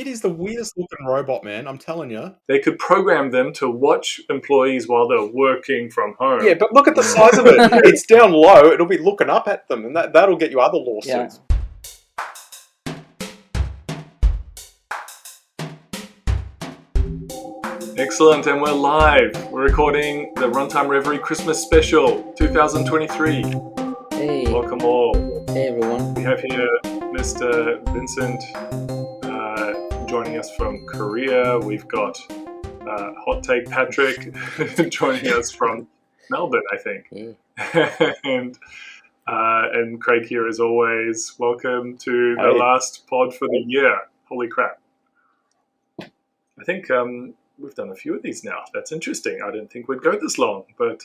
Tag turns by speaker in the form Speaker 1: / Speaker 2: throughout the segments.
Speaker 1: It is the weirdest looking robot, man. I'm telling you.
Speaker 2: They could program them to watch employees while they're working from home.
Speaker 1: Yeah, but look at the size of it. It's down low. It'll be looking up at them, and that'll get you other lawsuits.
Speaker 2: Excellent, and we're live. We're recording the Runtime Reverie Christmas Special 2023.
Speaker 3: Hey.
Speaker 2: Welcome all.
Speaker 3: Hey everyone.
Speaker 2: We have here Mr. Vincent joining us from Korea. We've got Hot Take Patrick joining us from Melbourne, I think.
Speaker 3: Yeah.
Speaker 2: and Craig here as always. Welcome to the last pod for the year. Holy crap. I think we've done a few of these now. That's interesting. I didn't think we'd go this long, but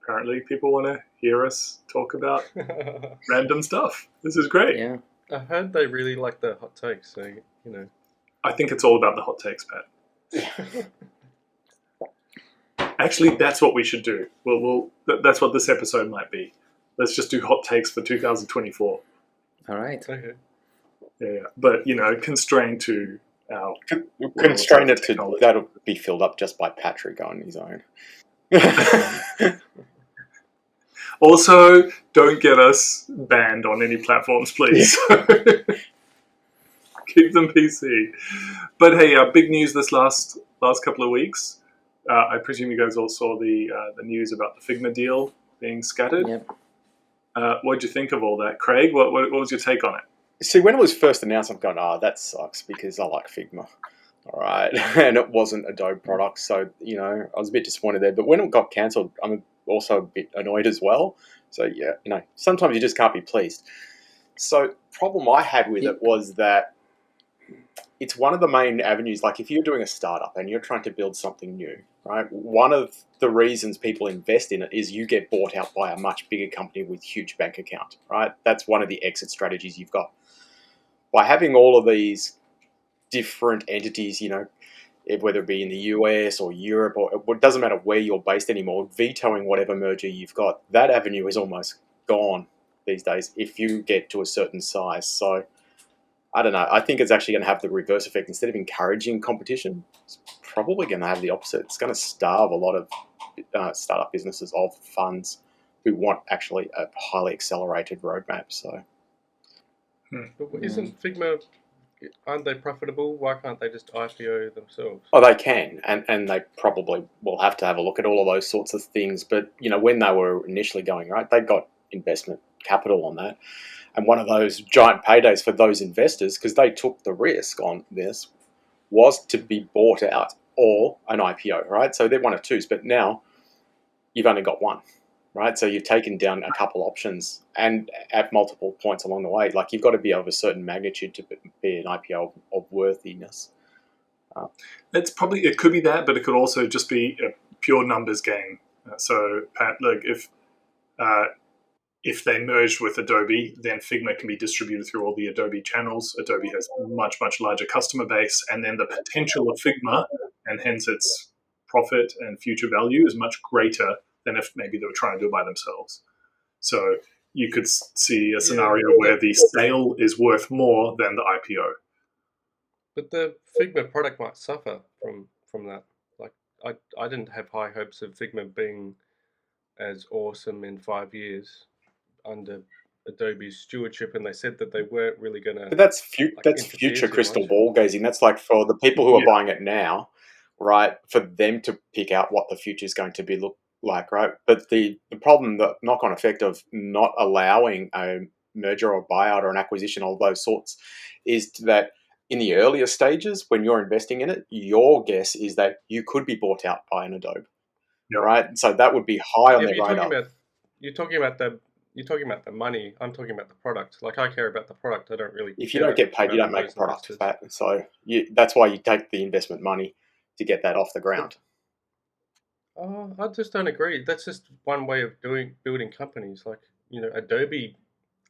Speaker 2: apparently people want to hear us talk about random stuff. This is great.
Speaker 3: Yeah.
Speaker 4: I heard they really like the hot takes, so, you know.
Speaker 2: I think it's all about the hot takes, Pat. Actually, that's what we should do. That's what this episode might be. Let's just do hot takes for 2024.
Speaker 3: All right.
Speaker 4: Okay.
Speaker 2: Yeah. But, constrained to our...
Speaker 1: Constrain it to... That'll be filled up just by Patrick on his own.
Speaker 2: Also, don't get us banned on any platforms, please. Keep them PC. But hey, big news this last couple of weeks. I presume you guys all saw the news about the Figma deal being scattered.
Speaker 3: Yep.
Speaker 2: What did you think of all that, Craig? What was your take on it?
Speaker 1: See, when it was first announced, I'm going, that sucks because I like Figma. All right. And it wasn't Adobe product, so, I was a bit disappointed there. But when it got cancelled, I'm also a bit annoyed as well. So, yeah, sometimes you just can't be pleased. So, problem I had with it was that it's one of the main avenues. Like, if you're doing a startup and you're trying to build something new, right? One of the reasons people invest in it is you get bought out by a much bigger company with huge bank account, right? That's one of the exit strategies you've got. By having all of these different entities, whether it be in the US or Europe, or it doesn't matter where you're based anymore, vetoing whatever merger you've got, that avenue is almost gone these days if you get to a certain size. So, I don't know. I think it's actually going to have the reverse effect. Instead of encouraging competition, it's probably going to have the opposite. It's going to starve a lot of startup businesses of funds who want actually a highly accelerated roadmap. So,
Speaker 4: But isn't Figma, aren't they profitable? Why can't they just IPO themselves?
Speaker 1: Oh, they can, and they probably will have to have a look at all of those sorts of things. But, when they were initially going, right, they got investment capital on that. And one of those giant paydays for those investors, because they took the risk on this, was to be bought out or an IPO, right? So they're one of twos, but now you've only got one, right? So you've taken down a couple options, and at multiple points along the way, like you've got to be of a certain magnitude to be an IPO of worthiness.
Speaker 2: It could be that, but it could also just be a pure numbers game. So, Pat, look, if they merged with Adobe, then Figma can be distributed through all the Adobe channels. Adobe has a much, much larger customer base, and then the potential of Figma, and hence its profit and future value, is much greater than if maybe they were trying to do it by themselves. So you could see a scenario where the sale is worth more than the IPO.
Speaker 4: But the Figma product might suffer from that. Like, I didn't have high hopes of Figma being as awesome in 5 years under Adobe's stewardship, and they said that they weren't really going to...
Speaker 1: But that's future crystal ball gazing. That's like for the people who are buying it now, right, for them to pick out what the future is going to be look like, right? But the problem, the knock-on effect of not allowing a merger or buyout or an acquisition of those sorts is that in the earlier stages, when you're investing in it, your guess is that you could be bought out by an Adobe, right? So that would be high on their radar.
Speaker 4: You're talking about the money. I'm talking about the product. Like, I care about the product. I don't really...
Speaker 1: If you don't get paid, you don't make a product of that. So that's why you take the investment money to get that off the ground.
Speaker 4: I just don't agree. That's just one way of building companies. Like, Adobe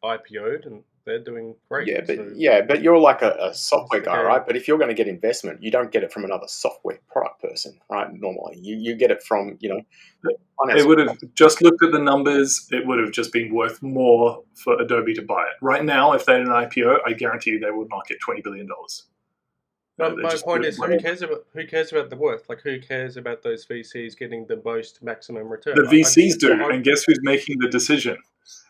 Speaker 4: IPO'd and they're doing great.
Speaker 1: But you're like a software guy, right? But if you're going to get investment, you don't get it from another software product person, right? Normally, you get it from
Speaker 2: It would have just looked at the numbers. It would have just been worth more for Adobe to buy it. Right now, if they had an IPO, I guarantee you they would not get $20 billion.
Speaker 4: My point is, who cares about the worth? Like, who cares about those VCs getting the most maximum return?
Speaker 2: The VCs do, and guess who's making the decision?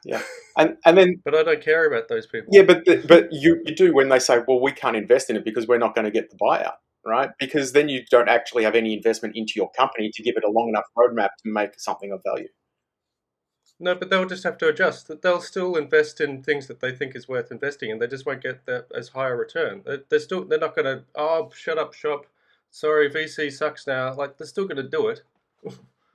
Speaker 1: Yeah, and then.
Speaker 4: But I don't care about those people.
Speaker 1: Yeah, but you do when they say, well, we can't invest in it because we're not going to get the buyout, right? Because then you don't actually have any investment into your company to give it a long enough roadmap to make something of value.
Speaker 4: No, but they'll just have to adjust. They'll still invest in things that they think is worth investing in. They just won't get that as high a return. They're not going to, shut up shop. Sorry, VC sucks now. Like, they're still going to do it.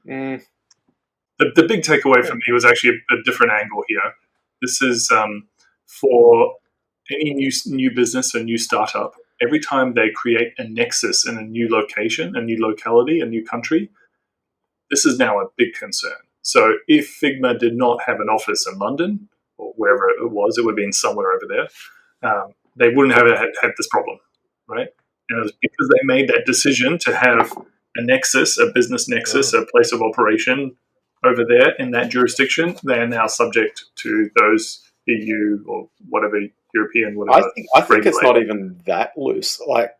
Speaker 2: The big takeaway for me was actually a different angle here. This is for any new business or new startup. Every time they create a nexus in a new location, a new locality, a new country, this is now a big concern. So if Figma did not have an office in London or wherever it was, it would have been somewhere over there. They wouldn't have had this problem, right? And it was because they made that decision to have a nexus, a business nexus, a place of operation over there in that jurisdiction. They are now subject to those EU or whatever European, whatever.
Speaker 1: I think it's not even that loose. Like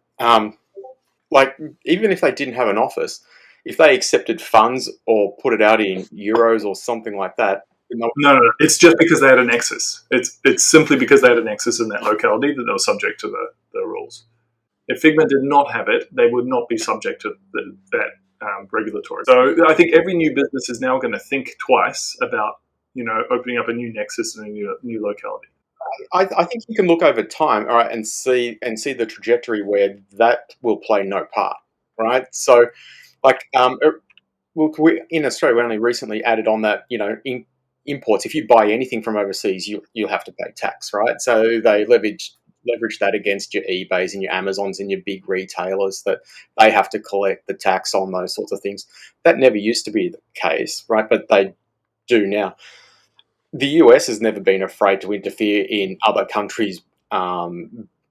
Speaker 1: even if they didn't have an office, if they accepted funds or put it out in euros or something like that.
Speaker 2: No. It's just because they had a nexus. It's simply because they had a nexus in that locality that they were subject to the rules. If Figma did not have it, they would not be subject to that regulatory. So I think every new business is now going to think twice about opening up a new nexus in a new locality.
Speaker 1: I think you can look over time, all right, and see the trajectory where that will play no part, right? So, in Australia, we only recently added on that imports. If you buy anything from overseas, you'll have to pay tax, right? So they leverage that against your eBays and your Amazons and your big retailers, that they have to collect the tax on those sorts of things. That never used to be the case, right? But they do now. The US has never been afraid to interfere in other countries'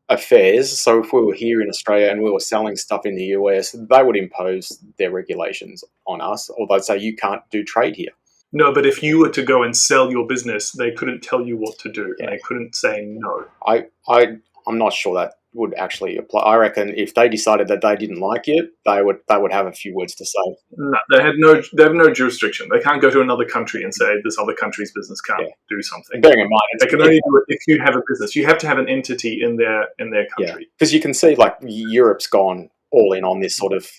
Speaker 1: affairs. So if we were here in Australia and we were selling stuff in the US, they would impose their regulations on us, or they'd say you can't do trade here.
Speaker 2: No, but if you were to go and sell your business, they couldn't tell you what to do. Yeah. They couldn't say no.
Speaker 1: I'm not sure that would actually apply. I reckon if they decided that they didn't like it, they would have a few words to say.
Speaker 2: No, they have no jurisdiction. They can't go to another country and say this other country's business can't do something.
Speaker 1: Bearing in mind,
Speaker 2: they can only do it if you have a business. You have to have an entity in their country.
Speaker 1: Because you can see, like, Europe's gone all in on this sort of,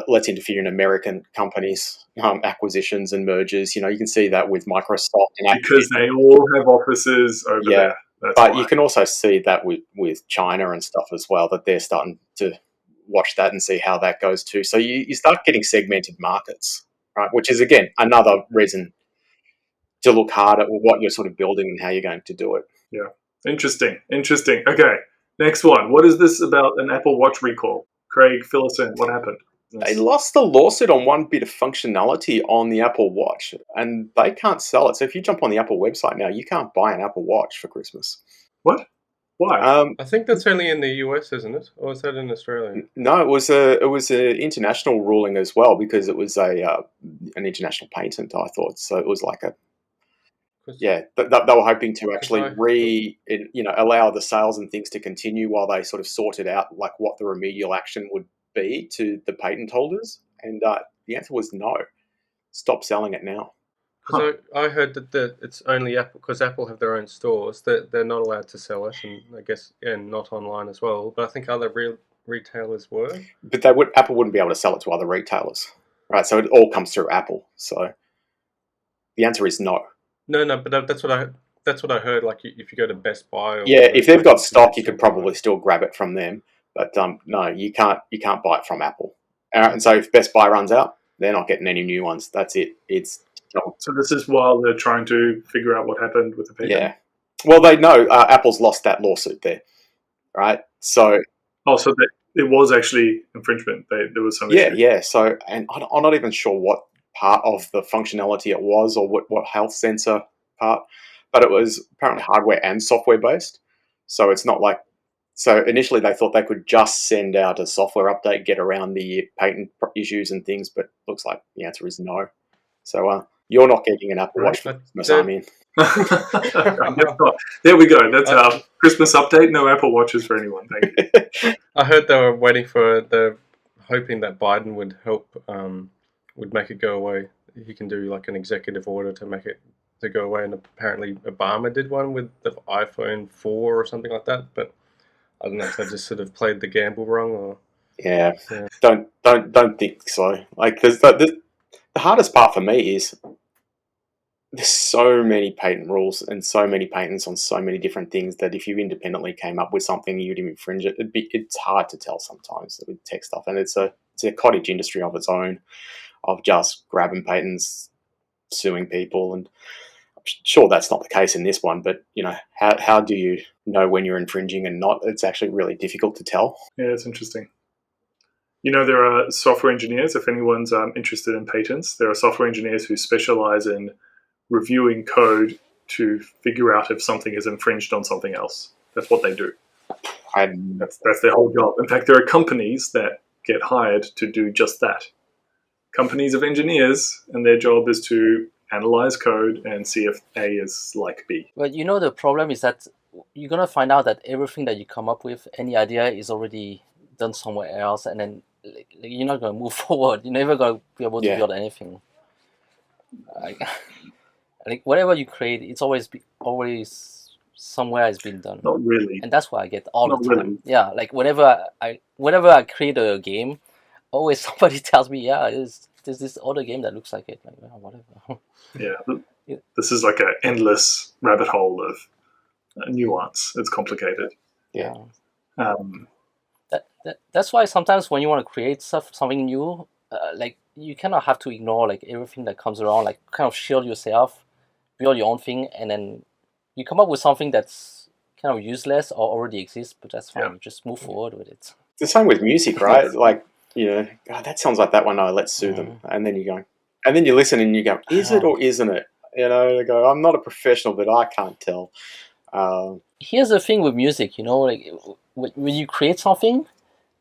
Speaker 1: let's interfere in American companies' acquisitions and mergers. You can see that with Microsoft.
Speaker 2: Because they all have offices over there.
Speaker 1: But you can also see that with China and stuff as well, that they're starting to watch that and see how that goes too. So you start getting segmented markets, right? Which is, again, another reason to look hard at what you're sort of building and how you're going to do it.
Speaker 2: Yeah. Interesting. Okay. Next one. What is this about an Apple Watch recall? Craig, fill us in. What happened?
Speaker 1: They lost the lawsuit on one bit of functionality on the Apple Watch, and they can't sell it. So if you jump on the Apple website now, you can't buy an Apple Watch for Christmas.
Speaker 2: What? Why?
Speaker 4: I think that's only in the US, isn't it? Or is that in Australia?
Speaker 1: No, it was a international ruling as well, because it was an international patent, I thought. So it was like they were hoping to actually allow the sales and things to continue while they sort of sorted out like what the remedial action would be to the patent holders, and the answer was no. Stop selling it now.
Speaker 4: Because I heard that it's only Apple, because Apple have their own stores, that they're not allowed to sell it, and I guess not online as well. But I think other retailers were. But
Speaker 1: Apple wouldn't be able to sell it to other retailers, right? So it all comes through Apple. So the answer is no.
Speaker 4: No, but that's what I heard. Like if you go to Best Buy,
Speaker 1: if they've got stock, you could probably still grab it from them. But no, you can't buy it from Apple. And so if Best Buy runs out, they're not getting any new ones. That's it. It's
Speaker 2: so this is while they're trying to figure out what happened with the patent.
Speaker 1: Yeah. Well, they know Apple's lost that lawsuit there, right? So.
Speaker 2: It was actually infringement. There was some issue.
Speaker 1: Yeah. So, and I'm not even sure what part of the functionality it was, or what health sensor part, but it was apparently hardware and software based. So it's not like. So initially they thought they could just send out a software update, get around the patent issues and things, but looks like the answer is no. So you're not getting an Apple Watch for Christmas, I mean.
Speaker 2: I guess not. There we go. That's our Christmas update. No Apple Watches for anyone. Thank you.
Speaker 4: I heard they were waiting for hoping that Biden would help, would make it go away. He can do like an executive order to make it to go away, and apparently Obama did one with the iPhone 4 or something like that. But I don't know if they just sort of played the gamble wrong, or
Speaker 1: Yeah,
Speaker 4: yeah.
Speaker 1: don't think so. Like, the hardest part for me is there's so many patent rules and so many patents on so many different things that if you independently came up with something you'd infringe it. It's hard to tell sometimes with tech stuff, and it's a cottage industry of its own of just grabbing patents, suing people, and I'm sure that's not the case in this one. But how do you know when you're infringing and not? It's actually really difficult to tell.
Speaker 2: Yeah, it's interesting. There are software engineers, if anyone's interested in patents, there are software engineers who specialize in reviewing code to figure out if something is infringed on something else. That's what they do. That's their whole job. In fact, there are companies that get hired to do just that. Companies of engineers, and their job is to analyze code and see if A is like B.
Speaker 3: But the problem is that you're gonna find out that everything that you come up with, any idea, is already done somewhere else, and then you're not gonna move forward. You're never gonna be able to build anything. Like whatever you create, it's always somewhere it's been done.
Speaker 2: Not really.
Speaker 3: And that's what I get all
Speaker 2: Not
Speaker 3: the time.
Speaker 2: really.
Speaker 3: Yeah, like whenever I create a game, always somebody tells me, yeah, there's this other game that looks like it. Like, well, whatever.
Speaker 2: Yeah. This is like an endless rabbit hole of nuance. It's complicated.
Speaker 1: Yeah.
Speaker 3: That's why sometimes when you want to create something new, like you kind of have to ignore like everything that comes around, like kind of shield yourself, build your own thing, and then you come up with something that's kind of useless or already exists, but that's fine. You just move forward with it.
Speaker 1: It's the same with music, right? Like, God, that sounds like that one. No, let's sue them. And then you listen and you go, is it or isn't it? They go, I'm not a professional, but I can't tell.
Speaker 3: Here's the thing with music, like when you create something,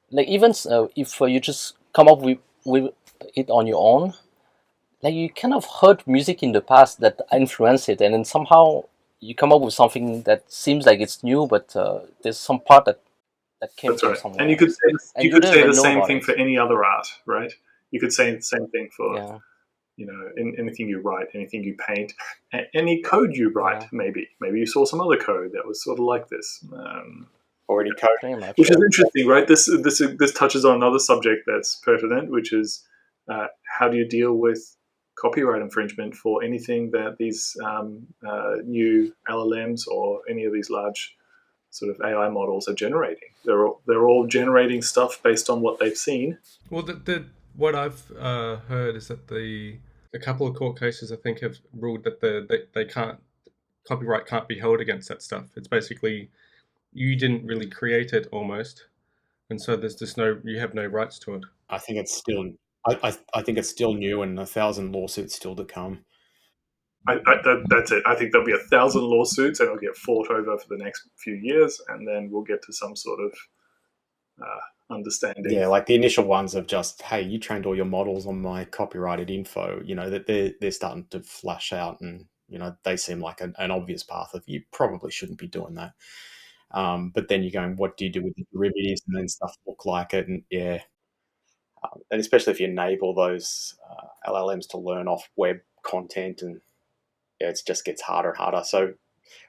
Speaker 3: like even if you just come up with it on your own, like you kind of heard music in the past that influenced it, and then somehow you come up with something that seems like it's new, but there's some part that came
Speaker 2: That's
Speaker 3: from
Speaker 2: right.
Speaker 3: somewhere.
Speaker 2: And you could say,
Speaker 3: the
Speaker 2: same thing for any other art, right? You could say the same thing for anything you write, anything you paint, any code you write. Maybe you saw some other code that was sort of like this.
Speaker 1: Already code,
Speaker 2: which is interesting, right? This touches on another subject that's pertinent, which is how do you deal with copyright infringement for anything that these new LLMs or any of these large sort of AI models are generating. They're all generating stuff based on what they've seen.
Speaker 4: Well, what I've heard is that a couple of court cases I think have ruled that they can't, copyright can't be held against that stuff. It's basically you didn't really create it almost, and so there's just you have no rights to it.
Speaker 1: I think it's still I think it's still new, and 1,000 lawsuits still to come.
Speaker 2: That's it. I think there'll be 1,000 lawsuits, and it'll get fought over for the next few years, and then we'll get to some sort of understanding.
Speaker 1: Yeah, like the initial ones of just, hey, you trained all your models on my copyrighted info. That they're starting to flash out, and they seem like an obvious path of you probably shouldn't be doing that. But then you're going, what do you do with the derivatives, and then stuff look like it, and and especially if you enable those LLMs to learn off web content, and it just gets harder and harder. So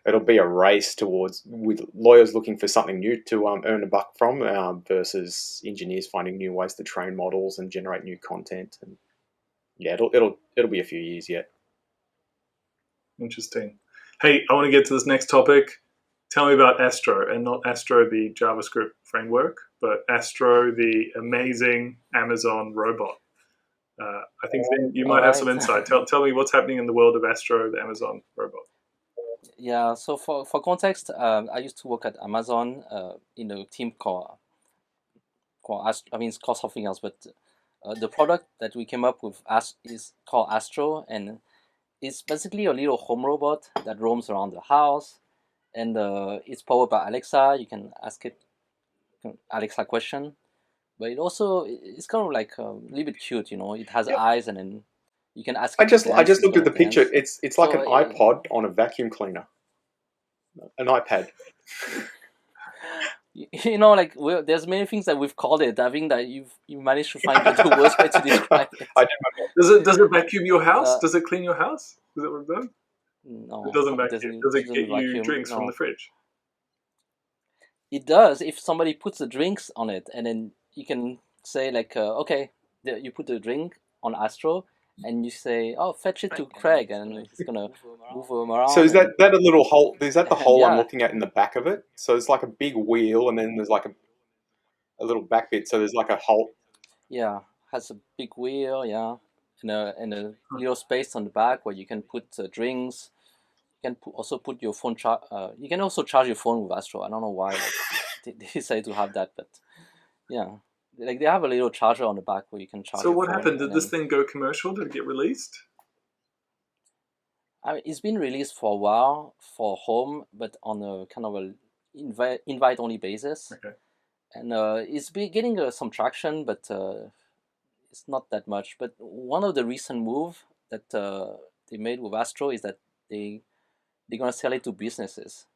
Speaker 1: it'll be a race with lawyers looking for something new to earn a buck from, versus engineers finding new ways to train models and generate new content. And it'll be a few years yet.
Speaker 2: Interesting. Hey, I want to get to this next topic. Tell me about Astro, and not Astro, the JavaScript framework, but Astro, the amazing Amazon robot. I think you might have some insight. Tell me what's happening in the world of Astro, the Amazon robot.
Speaker 3: Yeah, so for context, I used to work at Amazon in a team called Astro. I mean, it's called something else, but the product that we came up with is called Astro, and it's basically a little home robot that roams around the house, and it's powered by Alexa. You can ask it Alexa question, but it's kind of like a little bit cute. It has eyes, and then You can ask
Speaker 1: I
Speaker 3: it to
Speaker 1: just
Speaker 3: dance. It's
Speaker 1: looked at
Speaker 3: gonna
Speaker 1: the picture.
Speaker 3: dance.
Speaker 1: It's like
Speaker 3: So
Speaker 1: an iPod on a vacuum cleaner, an iPad.
Speaker 3: like there's many things that we've called it. I think that you managed to find the worst way to describe it.
Speaker 1: I did my
Speaker 2: Does it vacuum your house?
Speaker 3: Uh,
Speaker 2: Does it clean your house? Is that what it does?
Speaker 3: no,
Speaker 2: It doesn't
Speaker 3: it
Speaker 2: vacuum.
Speaker 3: doesn't.
Speaker 2: Does
Speaker 3: It
Speaker 2: it
Speaker 3: doesn't
Speaker 2: get you
Speaker 3: vacuum.
Speaker 2: drinks from
Speaker 3: No,
Speaker 2: the fridge?
Speaker 3: it does. If somebody puts the drinks on it, and then you can say like, okay, you put the drink on Astro, and you say, oh, fetch it to Craig, and it's gonna move them
Speaker 1: So
Speaker 3: around,
Speaker 1: is that a little hole? Is that the
Speaker 3: and
Speaker 1: hole I'm
Speaker 3: yeah,
Speaker 1: looking at in the back of it? So it's like a big wheel, and then there's like a little back bit. So there's like a hole.
Speaker 3: yeah, has a big wheel, yeah, and a little space on the back where you can put drinks. You can also put your phone you can also charge your phone with Astro. I don't know why like they decided to have that, but yeah, like they have a little charger on the back where you can charge
Speaker 2: So
Speaker 3: your
Speaker 2: what
Speaker 3: phone.
Speaker 2: happened?
Speaker 3: And
Speaker 2: Did this
Speaker 3: then,
Speaker 2: thing go commercial? Did it get released?
Speaker 3: I mean, it's been released for a while for home, but on a kind of a invite only basis,
Speaker 2: Okay.
Speaker 3: and it's been getting some traction, but it's not that much. But one of the recent move that they made with Astro is that they're gonna sell it to businesses.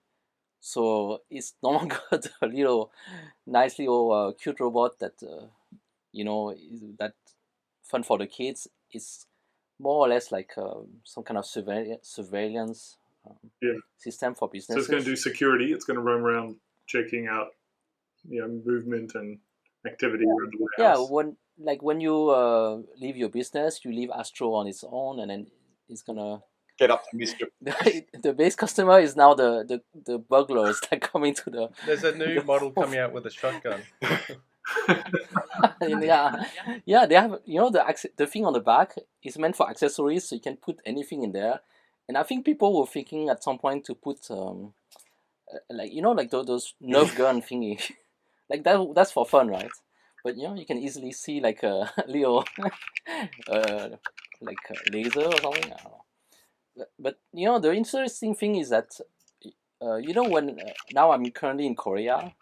Speaker 3: So it's no longer the little nice little cute robot that is that fun for the kids. It's more or less like some kind of surveillance
Speaker 2: Yeah.
Speaker 3: system for
Speaker 2: So it's going to do
Speaker 3: businesses.
Speaker 2: security. It's going to roam around checking out, movement and activity around the
Speaker 3: Yeah,
Speaker 2: warehouse.
Speaker 3: when you leave your business, you leave Astro on its own, and then it's gonna.
Speaker 1: Get up to Mr.
Speaker 3: The base customer is now the burglars that come into the.
Speaker 4: There's a new
Speaker 3: the
Speaker 4: model
Speaker 3: home.
Speaker 4: coming out with a shotgun.
Speaker 3: And yeah, they have the thing on the back is meant for accessories, so you can put anything in there. And I think people were thinking at some point to put like those Nerf gun thingy, like that's for fun, right? But you can easily see like a little like a laser or something. I don't know. But the interesting thing is that when now I'm currently in Korea,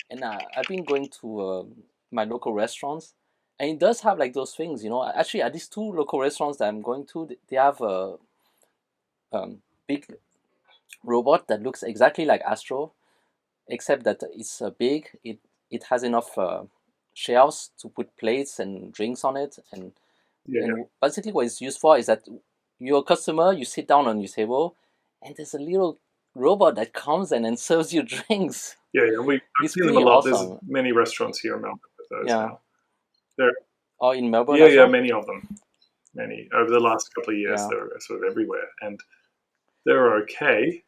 Speaker 3: and I've been going to my local restaurants, and it does have like those things. Actually, at these two local restaurants that I'm going to, they have a big robot that looks exactly like Astro, except that it's big. It has enough shelves to put plates and drinks on it, and
Speaker 2: Yeah.
Speaker 3: and basically what it's used for is that you're a customer, you sit down on your table, and there's a little robot that comes in and serves you drinks.
Speaker 2: Yeah. I've
Speaker 3: It's
Speaker 2: seen them a
Speaker 3: pretty
Speaker 2: lot. There's
Speaker 3: awesome.
Speaker 2: many restaurants here in Melbourne with those
Speaker 3: Yeah.
Speaker 2: now. They're,
Speaker 3: Oh, in Melbourne
Speaker 2: yeah,
Speaker 3: as well?
Speaker 2: many of them. Many. Over the last couple of years,
Speaker 3: Yeah.
Speaker 2: they're sort of everywhere. And they're okay.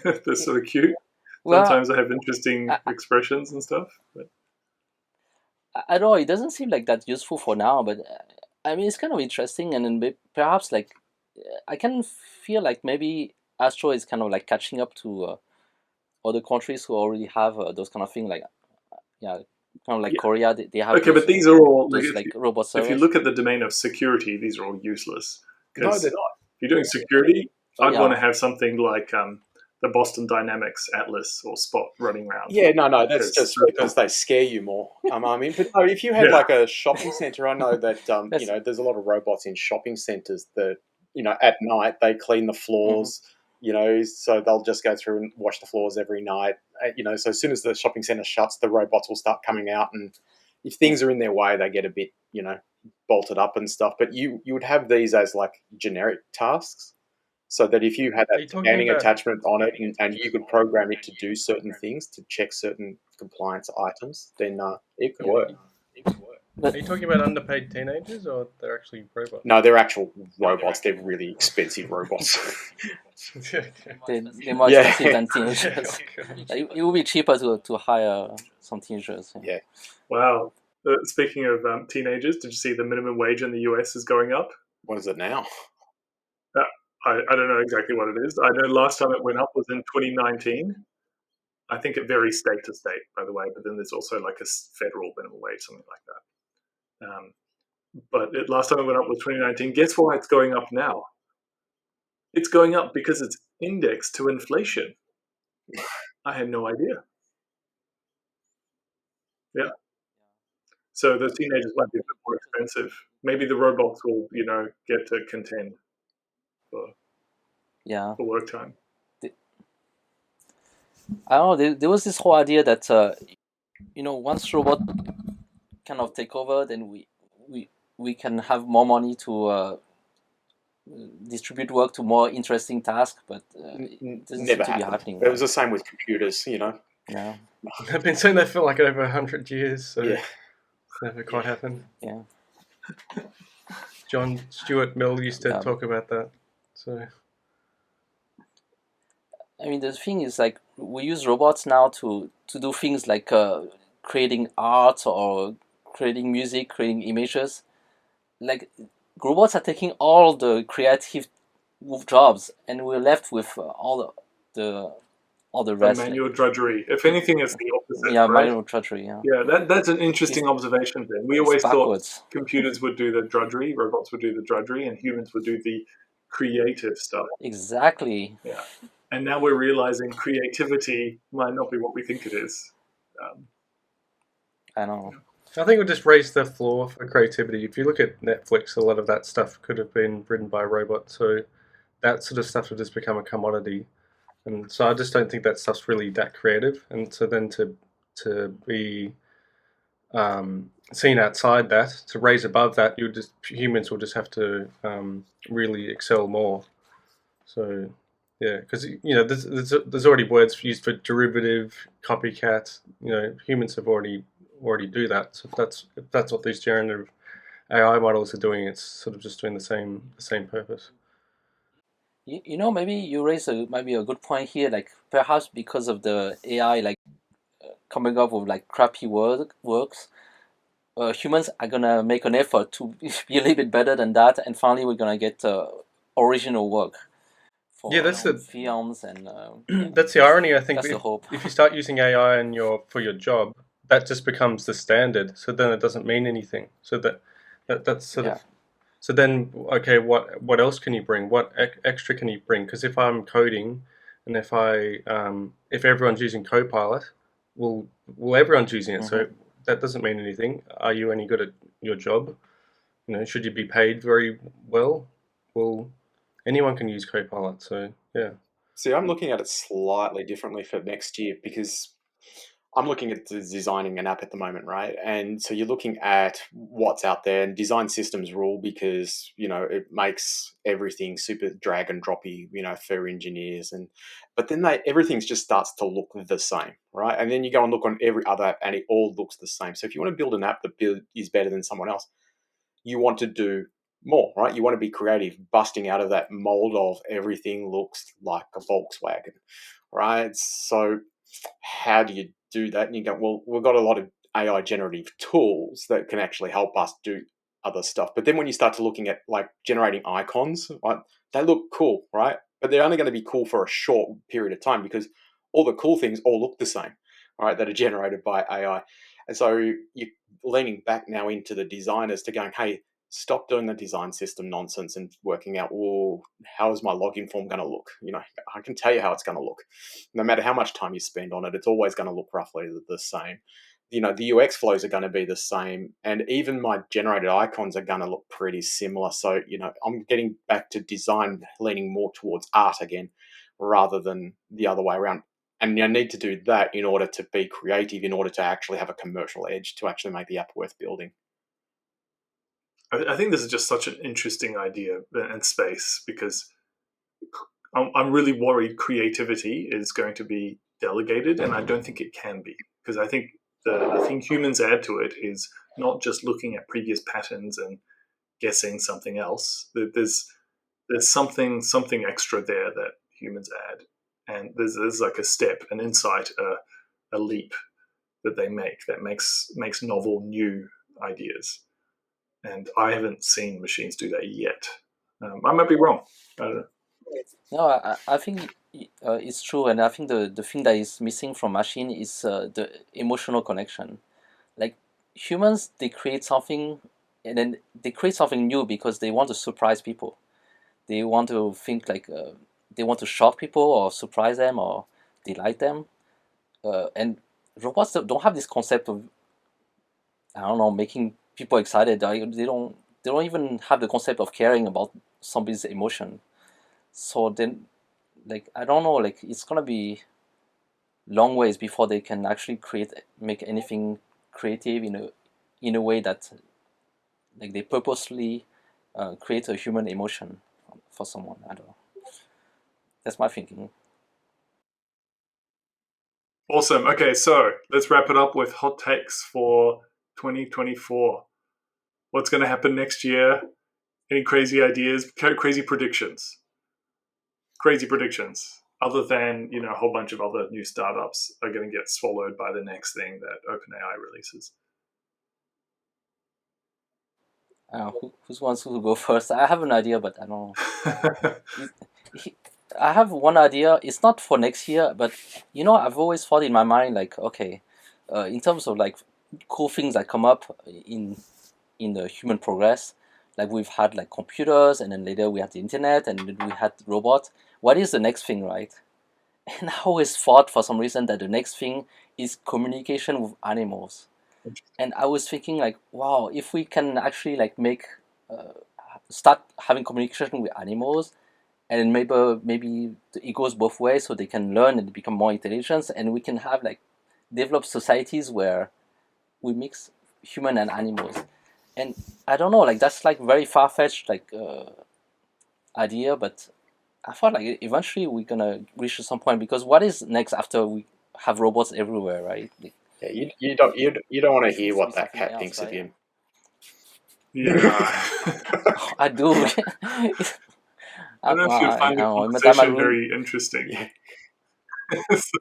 Speaker 2: They're sort of cute.
Speaker 3: Well,
Speaker 2: Sometimes they have interesting
Speaker 3: I,
Speaker 2: expressions and stuff. But
Speaker 3: I don't know. It doesn't seem like that useful for now, but I mean, it's kind of interesting, and then perhaps like I can feel like maybe Astro is kind of like catching up to other countries who already have those kind of thing. Like yeah, kind of like
Speaker 2: yeah.
Speaker 3: Korea, they have
Speaker 2: Okay,
Speaker 3: those
Speaker 2: but these are all,
Speaker 3: those like robot
Speaker 2: if you
Speaker 3: servers.
Speaker 2: look at the domain of security, these are all useless.
Speaker 1: No,
Speaker 2: Because
Speaker 1: they're
Speaker 2: if
Speaker 1: not.
Speaker 2: you're doing security,
Speaker 3: Oh
Speaker 2: I'd want to
Speaker 3: yeah,
Speaker 2: have something like the Boston Dynamics Atlas or Spot running around.
Speaker 1: Yeah, no, that's
Speaker 2: Because
Speaker 1: just because they scare you more. I mean, but no, if you had
Speaker 2: Yeah.
Speaker 1: like a shopping center, I know that
Speaker 3: That's
Speaker 1: there's a lot of robots in shopping centers that at night they clean the floors. So they'll just go through and wash the floors every night. So as soon as the shopping center shuts, the robots will start coming out, and if things are in their way, they get a bit bolted up and stuff. But you would have these as like generic tasks. So that if you had
Speaker 4: Are you
Speaker 1: that
Speaker 4: talking
Speaker 1: scanning
Speaker 4: about?
Speaker 1: attachment on it and you could program it to do certain things, to check certain compliance items, then it could
Speaker 3: yeah.
Speaker 1: work.
Speaker 3: But
Speaker 4: Are you talking about underpaid teenagers, or they're actually robots?
Speaker 1: No, they're actual robots. They're really expensive robots.
Speaker 3: they're more
Speaker 1: Yeah.
Speaker 3: expensive than teenagers. It would be cheaper to hire some teenagers.
Speaker 1: Yeah.
Speaker 2: Wow. Speaking of teenagers, did you see the minimum wage in the US is going up?
Speaker 1: What is it now?
Speaker 2: I don't know exactly what it is. I know last time it went up was in 2019. I think it varies state to state, by the way, but then there's also like a federal minimum wage, something like that. But last time it went up was 2019. Guess why it's going up now? It's going up because it's indexed to inflation. I had no idea. Yeah. So the teenagers might be a bit more expensive. Maybe the robots will, get to contend for,
Speaker 3: Yeah,
Speaker 2: for work time.
Speaker 3: I don't know. There was this whole idea that once robot kind of take over, then we can have more money to distribute work to more interesting tasks, but it doesn't seem
Speaker 1: Never
Speaker 3: to be
Speaker 1: happened.
Speaker 3: happening.
Speaker 1: It was the same with computers, you know.
Speaker 3: Yeah,
Speaker 4: I've been saying that for like over 100 years, so
Speaker 1: Yeah.
Speaker 4: it's never quite happened.
Speaker 3: yeah.
Speaker 4: John Stuart Mill used to
Speaker 3: Yeah.
Speaker 4: talk about that. So
Speaker 3: I mean, the thing is, like, we use robots now to do things like creating art or creating music, creating images. Like, robots are taking all the creative jobs, and we're left with all the
Speaker 2: The
Speaker 3: rest.
Speaker 2: manual drudgery. If anything, it's the opposite,
Speaker 3: Yeah,
Speaker 2: right?
Speaker 3: manual drudgery. Yeah,
Speaker 2: Yeah, that's an interesting observation. Then we
Speaker 3: it's
Speaker 2: always thought
Speaker 3: backwards.
Speaker 2: computers would do the drudgery, robots would do the drudgery, and humans would do the creative stuff.
Speaker 3: Exactly.
Speaker 2: Yeah, and now we're realizing creativity might not be what we think it is.
Speaker 3: I know.
Speaker 4: I think we'll just raise the floor for creativity. If you look at Netflix, a lot of that stuff could have been written by a robot. So that sort of stuff will just become a commodity. And so I just don't think that stuff's really that creative. And so then to be seen outside that, to raise above that, humans will just have to really excel more. So yeah, because there's already words used for derivative, copycat. Humans have already do that. So if that's what these generative AI models are doing, it's sort of just doing the same purpose.
Speaker 3: Maybe you raise maybe a good point here. Like, perhaps because of the AI, like, coming up with like crappy works, humans are gonna make an effort to be a little bit better than that, and finally we're gonna get original work
Speaker 4: Yeah,
Speaker 3: for
Speaker 4: that's the
Speaker 3: films and
Speaker 4: that's the irony. I think
Speaker 3: that's the hope.
Speaker 4: if you start using AI for your job, that just becomes the standard. So then it doesn't mean anything. So that's sort
Speaker 3: Yeah.
Speaker 4: of so then okay, what else can you bring? What extra can you bring? Because if I'm coding, and if everyone's using Copilot, well, everyone's using it. So that doesn't mean anything. Are you any good at your job? Should you be paid very well? Well, anyone can use Copilot. So yeah.
Speaker 1: See, I'm looking at it slightly differently for next year because I'm looking at designing an app at the moment, right? And so you're looking at what's out there, and design systems rule because it makes everything super drag and droppy, for engineers, but then everything just starts to look the same, right? And then you go and look on every other app, and it all looks the same. So if you want to build an app that is better than someone else, you want to do more, right? You want to be creative, busting out of that mold of everything looks like a Volkswagen, right? So how do you do that? And you go, well, we've got a lot of AI generative tools that can actually help us do other stuff. But then when you start to looking at like generating icons, right, they look cool, right? But they're only going to be cool for a short period of time because all the cool things all look the same, right, that are generated by AI. And so you're leaning back now into the designers to going, hey, stop doing the design system nonsense and working out, well, how is my login form going to look? I can tell you how it's going to look. No matter how much time you spend on it, it's always going to look roughly the same. The UX flows are going to be the same. And even my generated icons are going to look pretty similar. So, I'm getting back to design, leaning more towards art again, rather than the other way around. And you need to do that in order to be creative, in order to actually have a commercial edge, to actually make the app worth building.
Speaker 2: I think this is just such an interesting idea and space because I'm really worried creativity is going to be delegated, and I don't think it can be because I think the thing humans add to it is not just looking at previous patterns and guessing something else. There's something extra there that humans add, and there's like a step, an insight, a leap that they make that makes novel new ideas. And I haven't seen machines do that yet. I might be wrong. I don't know.
Speaker 3: No, I think it's true, and I think the thing that is missing from machine is the emotional connection. Like, humans, they create something, and then they create something new because they want to surprise people. They want to think like they want to shock people or surprise them or delight them. And robots don't have this concept of I don't know, making people excited. They don't even have the concept of caring about somebody's emotion. So then, like, I don't know, like it's gonna be long ways before they can actually make anything creative in a way that like they purposely create a human emotion for someone. I don't know. That's my thinking.
Speaker 2: Awesome. Okay, so let's wrap it up with hot takes for 2024. What's going to happen next year? Any crazy ideas? Crazy predictions? Crazy predictions. Other than a whole bunch of other new startups are going to get swallowed by the next thing that OpenAI releases.
Speaker 3: Who wants to go first? I have an idea, but I don't know. I have one idea. It's not for next year, but I've always thought in my mind like, okay, in terms of like cool things that come up in the human progress, like we've had like computers, and then later we had the internet, and then we had robots. What is the next thing, right? And I always thought for some reason that the next thing is communication with animals. And I was thinking like, wow, if we can actually like uh, start having communication with animals, and maybe it goes both ways, so they can learn and become more intelligent, and we can have like develop societies where we mix human and animals. And I don't know, like that's like very far fetched like idea, but I thought like eventually we're gonna reach to some point, because what is next after we have robots everywhere, right? Like,
Speaker 1: Yeah, you don't want to
Speaker 3: this
Speaker 1: hear
Speaker 3: needs to
Speaker 1: what
Speaker 3: be
Speaker 1: that
Speaker 3: something
Speaker 1: cat
Speaker 3: else,
Speaker 1: thinks of
Speaker 3: right?
Speaker 1: him.
Speaker 2: Yeah.
Speaker 3: I do.
Speaker 2: I don't know if you'll
Speaker 3: I
Speaker 2: find the
Speaker 3: know. That might
Speaker 2: conversation
Speaker 3: ruin.
Speaker 2: very interesting.
Speaker 1: Yeah,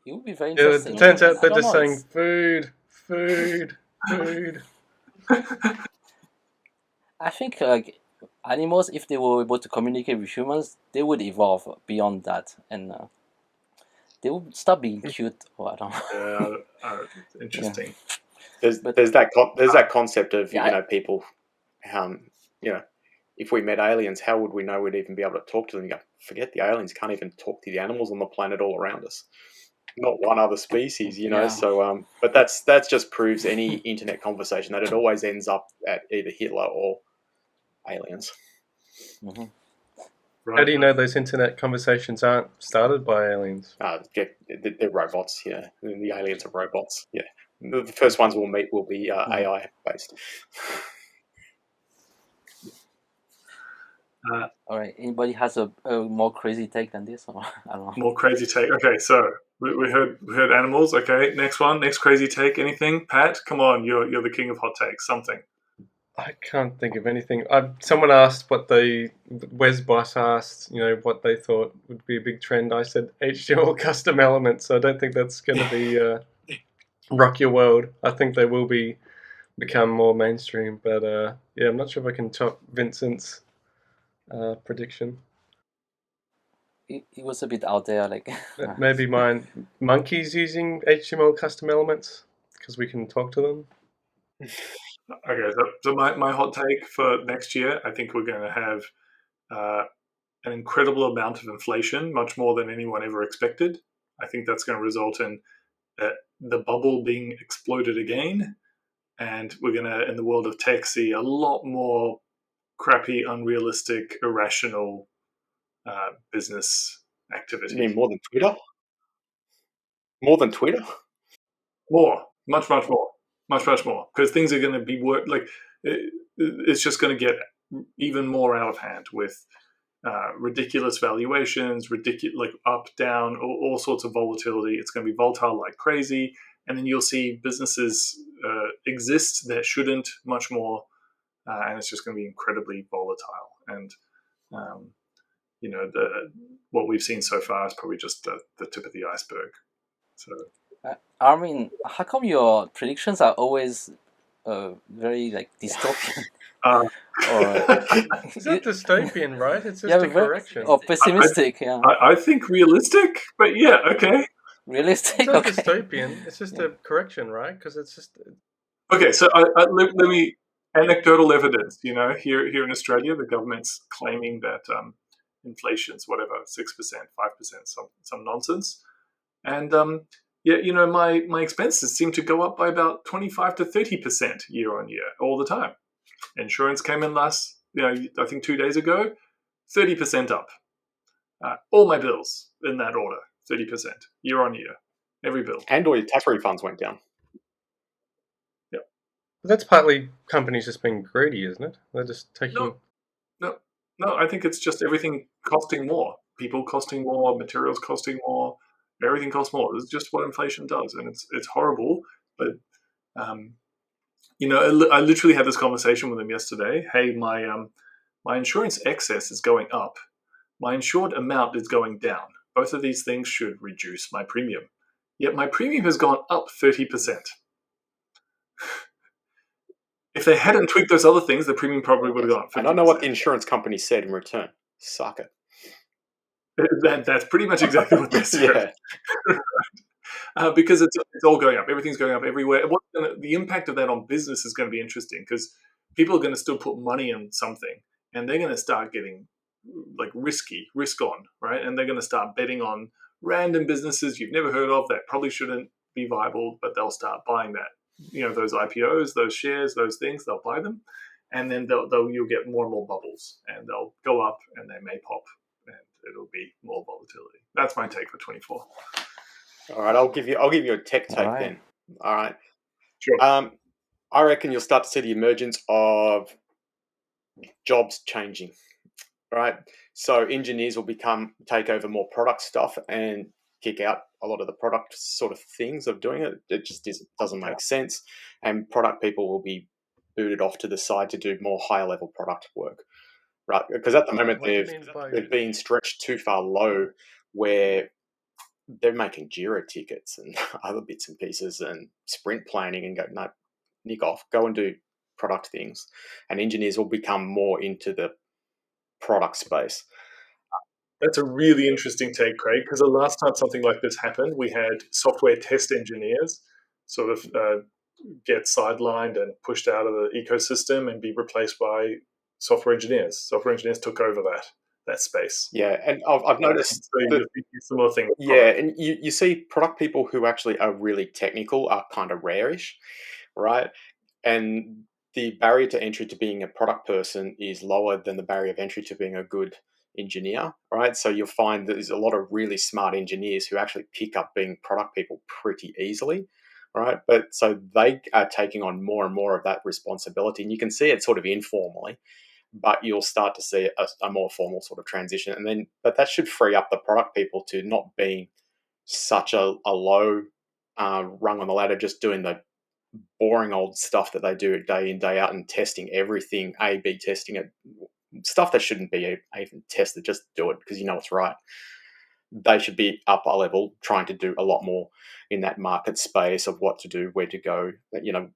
Speaker 3: It would be very
Speaker 4: Yeah, it
Speaker 3: interesting.
Speaker 4: turns out
Speaker 3: I
Speaker 4: they're
Speaker 3: don't
Speaker 4: just
Speaker 3: know.
Speaker 4: saying
Speaker 3: It's.
Speaker 4: food, food, food.
Speaker 3: I think like animals, if they were able to communicate with humans, they would evolve beyond that, and they would stop being cute. Or I don't know.
Speaker 2: Yeah,
Speaker 3: Yeah,
Speaker 2: interesting.
Speaker 3: but
Speaker 1: there's that concept of
Speaker 3: yeah,
Speaker 1: people, you know, if we met aliens, how would we know we'd even be able to talk to them? You go, forget the aliens, can't even talk to the animals on the planet all around us. Not one other species,
Speaker 3: yeah.
Speaker 1: So, but that's just proves any internet conversation that it always ends up at either Hitler or aliens.
Speaker 3: Hmm.
Speaker 4: How
Speaker 2: Right.
Speaker 4: do you know those internet conversations aren't started by aliens?
Speaker 1: They're robots, yeah. The aliens are robots, yeah. The first ones we'll meet will be
Speaker 3: Hmm.
Speaker 1: AI based.
Speaker 3: All right. Anybody has a more crazy take than this, or I don't know.
Speaker 2: More crazy take. Okay, so we heard animals. Okay, next one, next crazy take. Anything, Pat? Come on, you're the king of hot takes. Something.
Speaker 4: I can't think of anything. Someone asked Wes Boss asked, what they thought would be a big trend. I said HTML custom elements. So I don't think that's going to be rock your world. I think they will become more mainstream. But yeah, I'm not sure if I can top Vincent's prediction.
Speaker 3: It was a bit out there, like.
Speaker 4: Maybe mine, monkeys using HTML custom elements because we can talk to them.
Speaker 2: Okay, so my hot take for next year, I think we're going to have uh, an incredible amount of inflation, much more than anyone ever expected. I think that's going to result in the bubble being exploded again, and we're going to, in the world of tech, see a lot more crappy, unrealistic, irrational business
Speaker 1: You
Speaker 2: activity.
Speaker 1: mean more than Twitter? More than Twitter?
Speaker 2: More, much, much more, much more, because things are going to be it's just going to get even more out of hand with ridiculous valuations, ridiculous like up, down, all sorts of volatility. It's going to be volatile like crazy, and then you'll see businesses exist that shouldn't much more, and it's just going to be incredibly volatile. And um, what we've seen so far is probably just the tip of the iceberg. So
Speaker 3: Armin, how come your predictions are always very like dystopian,
Speaker 2: uh,
Speaker 3: or
Speaker 4: It's not dystopian, right? It's
Speaker 3: you
Speaker 4: just
Speaker 3: have
Speaker 4: a
Speaker 3: a very
Speaker 4: correction.
Speaker 3: or pessimistic? Yeah,
Speaker 2: I think realistic, but yeah, okay.
Speaker 4: It's
Speaker 3: realistic.
Speaker 4: not
Speaker 3: Okay.
Speaker 4: dystopian. It's just
Speaker 3: Yeah.
Speaker 4: a correction, right? Because it's just
Speaker 2: Okay, so let me anecdotal evidence. Here in Australia, the government's claiming that inflation's whatever 6%, 5%, some nonsense, and Yet, my expenses seem to go up by about 25 to 30% year on year all the time. Insurance came in last, I think 2 days ago, 30% up. All my bills in that order, 30% year on year, every bill.
Speaker 1: And all your tax refunds went down.
Speaker 2: Yep.
Speaker 4: But that's partly companies just being greedy, isn't it? They're just taking.
Speaker 2: No, I think it's just everything costing more. People costing more, materials costing more, everything costs more. It's just what inflation does, and it's horrible. But I literally had this conversation with him yesterday. Hey, my insurance excess is going up. My insured amount is going down. Both of these things should reduce my premium. Yet my premium has gone up 30%. If they hadn't tweaked those other things, the premium probably would have gone up 50%.
Speaker 1: And I know what the insurance company said in return. Suck it.
Speaker 2: That's pretty much exactly what they said. Because it's all going up. Everything's going up everywhere. The impact of that on business is going to be interesting because people are going to still put money in something and they're going to start getting like risk on, right? And they're going to start betting on random businesses you've never heard of that probably shouldn't be viable, but they'll start buying that. Those IPOs, those shares, those things, they'll buy them. And then you'll get more and more bubbles and they'll go up and they may pop and it'll be more volatility. That's my take for 24.
Speaker 1: All right, I'll give you a tech take
Speaker 3: right.
Speaker 1: then. All right.
Speaker 2: Sure.
Speaker 1: I reckon you'll start to see the emergence of jobs changing. Right. So engineers will take over more product stuff and kick out a lot of the product sort of things of doing it. It just doesn't make sense. And product people will be booted off to the side to do more higher level product work. Right. Because at the moment they've been stretched too far low where they're making Jira tickets and other bits and pieces and sprint planning and go, no, nick off, go and do product things. And engineers will become more into the product space.
Speaker 2: That's a really interesting take, Craig, because the last time something like this happened, we had software test engineers sort of get sidelined and pushed out of the ecosystem and be replaced by software engineers. Software engineers took over that space.
Speaker 1: Yeah, and I've noticed
Speaker 2: similar thing.
Speaker 1: Yeah, and you see product people who actually are really technical are kind of rare-ish, right? And the barrier to entry to being a product person is lower than the barrier of entry to being a good engineer, right? So you'll find there's a lot of really smart engineers who actually pick up being product people pretty easily, right? But so they are taking on more and more of that responsibility, and you can see it sort of informally, but you'll start to see a more formal sort of transition. But that should free up the product people to not being such a low rung on the ladder, just doing the boring old stuff that they do day in, day out and testing everything, A/B testing it, stuff that shouldn't be even tested, just do it because you know it's right. They should be up a level, trying to do a lot more in that market space of what to do, where to go,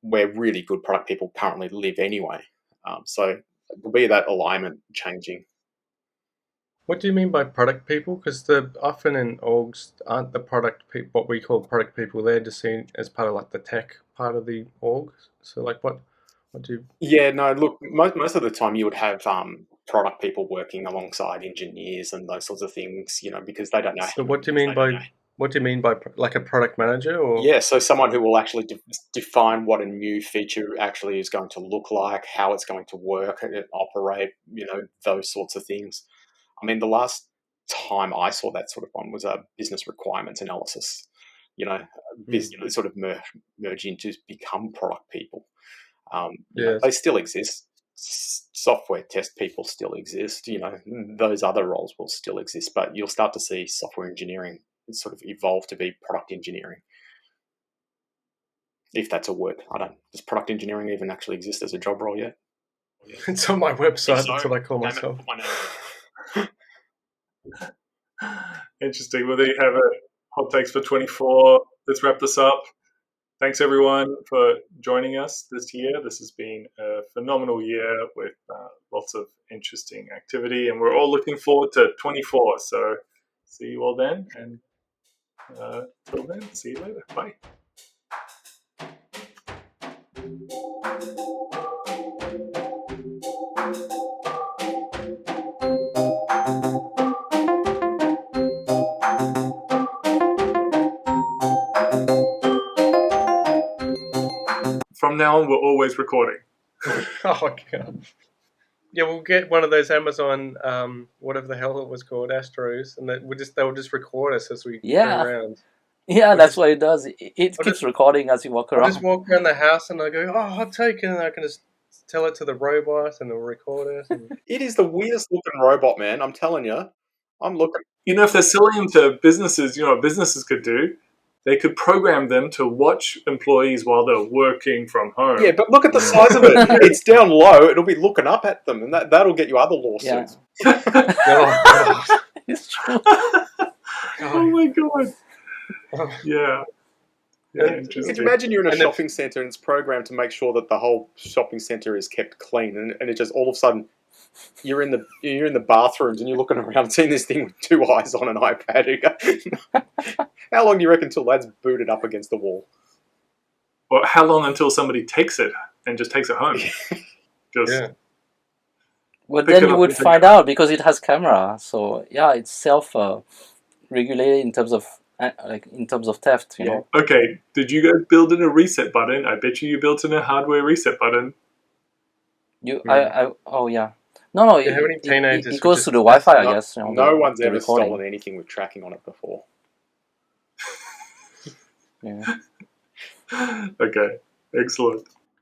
Speaker 1: where really good product people currently live anyway. So there'll be that alignment changing.
Speaker 4: What do you mean by product people? Because often in orgs aren't the product people, what we call product people, they're just seen as part of like the tech part of the org. So like what do you?
Speaker 1: Yeah, no, look, most of the time you would have product people working alongside engineers and those sorts of things, because they don't know.
Speaker 4: So what do you mean by like a product manager? Or
Speaker 1: yeah, so someone who will actually define what a new feature actually is going to look like, how it's going to work and operate, those sorts of things. I mean, the last time I saw that sort of one was a business requirements analysis. Sort of merge into become product people. They still exist. Software test people still exist. Those other roles will still exist, but you'll start to see software engineering sort of evolve to be product engineering. If that's a word. Does product engineering even actually exist as a job role yet?
Speaker 4: It's on my website. That's what I call myself.
Speaker 2: Interesting. Well, there you have it. Hot takes for 24. Let's wrap this up. Thanks, everyone, for joining us this year. This has been a phenomenal year with lots of interesting activity, and we're all looking forward to 24. So see you all then, and till then, see you later. Bye. now on, we're always recording.
Speaker 4: Oh god. Yeah, we'll get one of those Amazon, whatever the hell it was called, Astros, and they'll just record us as we
Speaker 3: Yeah.
Speaker 4: go around.
Speaker 3: Yeah,
Speaker 4: I'll
Speaker 3: that's
Speaker 4: just-
Speaker 3: what it does. It
Speaker 4: I'll
Speaker 3: keeps
Speaker 4: just-
Speaker 3: recording as you walk
Speaker 4: I'll
Speaker 3: around.
Speaker 4: just walk around the house and I go, oh, hot take, and I can just tell it to the robot and it'll record us. And...
Speaker 1: It is the weirdest looking robot, man. I'm telling you. I'm looking.
Speaker 2: You know, if they're selling them to businesses, you know what businesses could do? They could program them to watch employees while they're working from home.
Speaker 1: Yeah, but look at the size of it. It's down low. It'll be looking up at them, and that'll get you other lawsuits.
Speaker 3: Yeah.
Speaker 4: Oh, God.
Speaker 3: It's true.
Speaker 2: Oh my god. Yeah. Yeah,
Speaker 4: And-
Speaker 1: Could
Speaker 2: interesting.
Speaker 1: you imagine you're in a
Speaker 4: And if-
Speaker 1: shopping centre and it's programmed to make sure that the whole shopping centre is kept clean, and it just all of a sudden you're in the bathrooms and you're looking around seeing this thing with two eyes on an iPad. You go, how long do you reckon till that's booted up against the wall?
Speaker 2: Or how long until somebody takes it and just takes it home? Just
Speaker 4: Yeah.
Speaker 3: Well,
Speaker 2: Pick
Speaker 3: then
Speaker 2: it
Speaker 3: you
Speaker 2: up
Speaker 3: would
Speaker 2: and take
Speaker 3: find out because it has camera. So yeah, it's self regulated in terms of in terms of theft. You know.
Speaker 2: Okay, did you guys build in a reset button? I bet you built in a hardware reset button.
Speaker 3: Oh yeah. No.
Speaker 4: Yeah, how many teenagers
Speaker 3: It
Speaker 4: would
Speaker 3: goes
Speaker 4: just
Speaker 3: to the Wi-Fi, I
Speaker 1: No,
Speaker 3: guess. You know,
Speaker 1: no
Speaker 3: the-
Speaker 1: one's
Speaker 3: the
Speaker 1: ever
Speaker 3: recording.
Speaker 1: stolen anything with tracking on it before.
Speaker 3: Yeah.
Speaker 2: Okay, excellent.